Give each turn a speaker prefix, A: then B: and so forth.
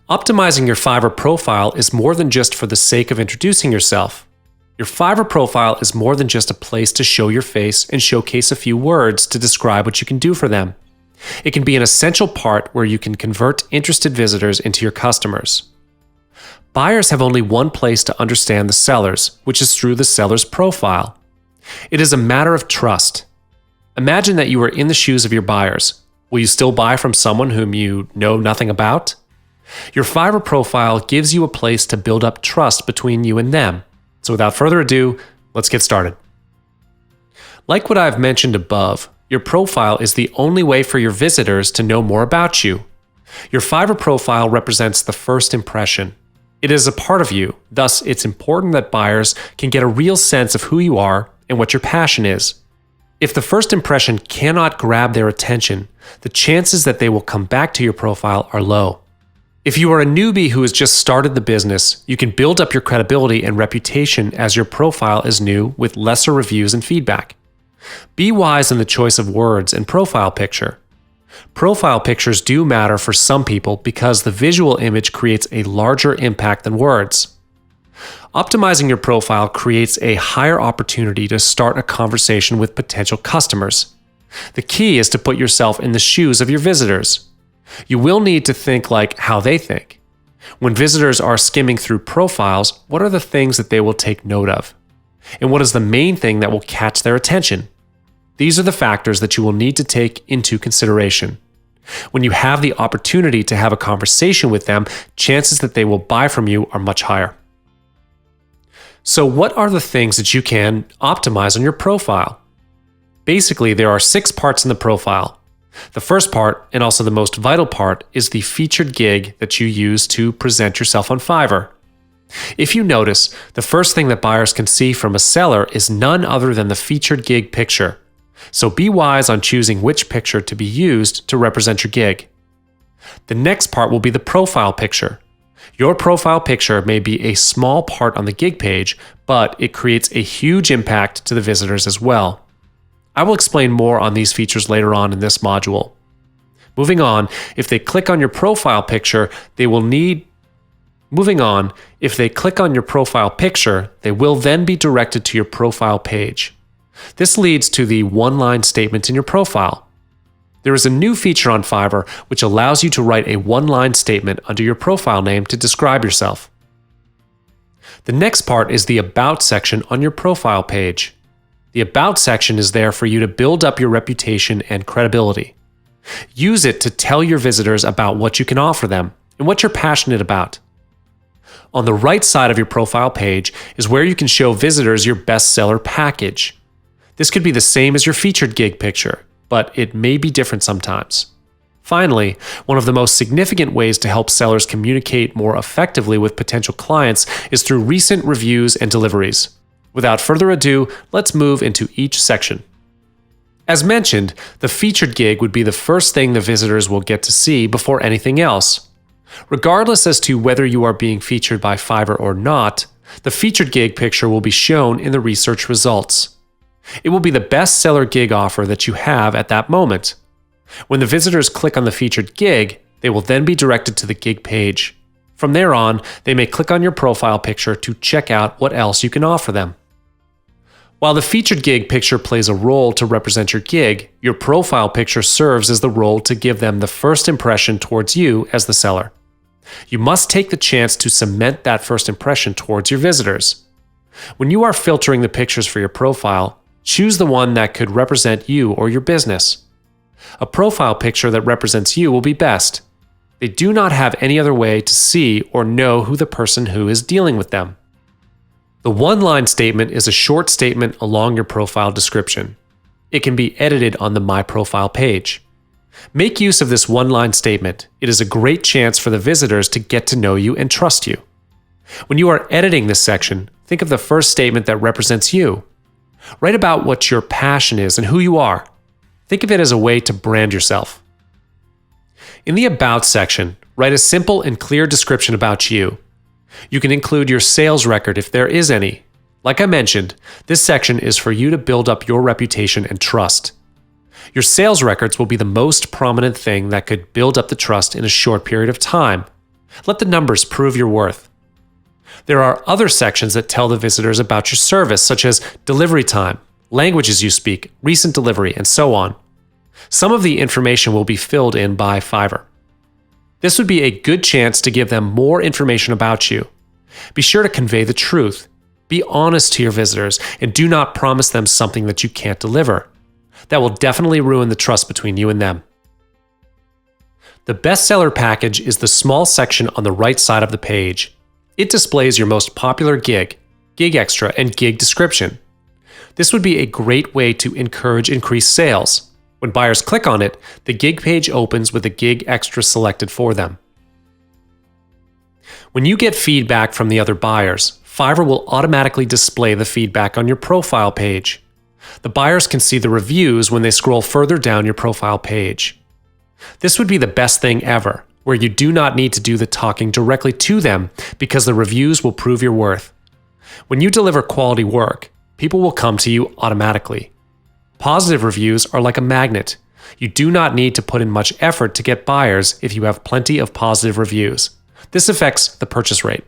A: Optimizing your Fiverr profile is more than just for the sake of introducing yourself. Your Fiverr profile is more than just a place to show your face and showcase a few words to describe what you can do for them. It can be an essential part where you can convert interested visitors into your customers. Buyers have only one place to understand the sellers, which is through the seller's profile. It is a matter of trust. Imagine that you are in the shoes of your buyers. Will you still buy from someone whom you know nothing about? Your Fiverr profile gives you a place to build up trust between you and them. So without further ado, let's get started. Like what I've mentioned above, your profile is the only way for your visitors to know more about you. Your Fiverr profile represents the first impression. It is a part of you, thus it's important that buyers can get a real sense of who you are and what your passion is. If the first impression cannot grab their attention, the chances that they will come back to your profile are low. If you are a newbie who has just started the business, you can build up your credibility and reputation as your profile is new with lesser reviews and feedback. Be wise in the choice of words and profile picture. Profile pictures do matter for some people because the visual image creates a larger impact than words. Optimizing your profile creates a higher opportunity to start a conversation with potential customers. The key is to put yourself in the shoes of your visitors. You will need to think like how they think. When visitors are skimming through profiles, what are the things that they will take note of? And what is the main thing that will catch their attention? These are the factors that you will need to take into consideration. When you have the opportunity to have a conversation with them, chances that they will buy from you are much higher. So what are the things that you can optimize on your profile? Basically, there are 6 parts in the profile. The first part, and also the most vital part, is the featured gig that you use to present yourself on Fiverr. If you notice, the first thing that buyers can see from a seller is none other than the featured gig picture. So be wise on choosing which picture to be used to represent your gig. The next part will be the profile picture. Your profile picture may be a small part on the gig page, but it creates a huge impact to the visitors as well. I will explain more on these features later on in this module. Moving on, if they click on your profile picture, they will then be directed to your profile page. This leads to the one-line statement in your profile. There is a new feature on Fiverr which allows you to write a one-line statement under your profile name to describe yourself. The next part is the About section on your profile page. The About section is there for you to build up your reputation and credibility. Use it to tell your visitors about what you can offer them and what you're passionate about. On the right side of your profile page is where you can show visitors your bestseller package. This could be the same as your featured gig picture, but it may be different sometimes. Finally, one of the most significant ways to help sellers communicate more effectively with potential clients is through recent reviews and deliveries. Without further ado, let's move into each section. As mentioned, the featured gig would be the first thing the visitors will get to see before anything else. Regardless as to whether you are being featured by Fiverr or not, the featured gig picture will be shown in the research results. It will be the bestseller gig offer that you have at that moment. When the visitors click on the featured gig, they will then be directed to the gig page. From there on, they may click on your profile picture to check out what else you can offer them. While the featured gig picture plays a role to represent your gig, your profile picture serves as the role to give them the first impression towards you as the seller. You must take the chance to cement that first impression towards your visitors. When you are filtering the pictures for your profile, choose the one that could represent you or your business. A profile picture that represents you will be best. They do not have any other way to see or know who the person who is dealing with them. The one-line statement is a short statement along your profile description. It can be edited on the My Profile page. Make use of this one-line statement. It is a great chance for the visitors to get to know you and trust you. When you are editing this section, think of the first statement that represents you. Write about what your passion is and who you are. Think of it as a way to brand yourself. In the About section, write a simple and clear description about you. You can include your sales record if there is any. Like I mentioned, this section is for you to build up your reputation and trust. Your sales records will be the most prominent thing that could build up the trust in a short period of time. Let the numbers prove your worth. There are other sections that tell the visitors about your service, such as delivery time, languages you speak, recent delivery, and so on. Some of the information will be filled in by Fiverr. This would be a good chance to give them more information about you. Be sure to convey the truth. Be honest to your visitors and do not promise them something that you can't deliver. That will definitely ruin the trust between you and them. The bestseller package is the small section on the right side of the page. It displays your most popular gig, gig extra, and gig description. This would be a great way to encourage increased sales. When buyers click on it, the gig page opens with a gig extra selected for them. When you get feedback from the other buyers, Fiverr will automatically display the feedback on your profile page. The buyers can see the reviews when they scroll further down your profile page. This would be the best thing ever, where you do not need to do the talking directly to them because the reviews will prove your worth. When you deliver quality work, people will come to you automatically. Positive reviews are like a magnet. You do not need to put in much effort to get buyers if you have plenty of positive reviews. This affects the purchase rate.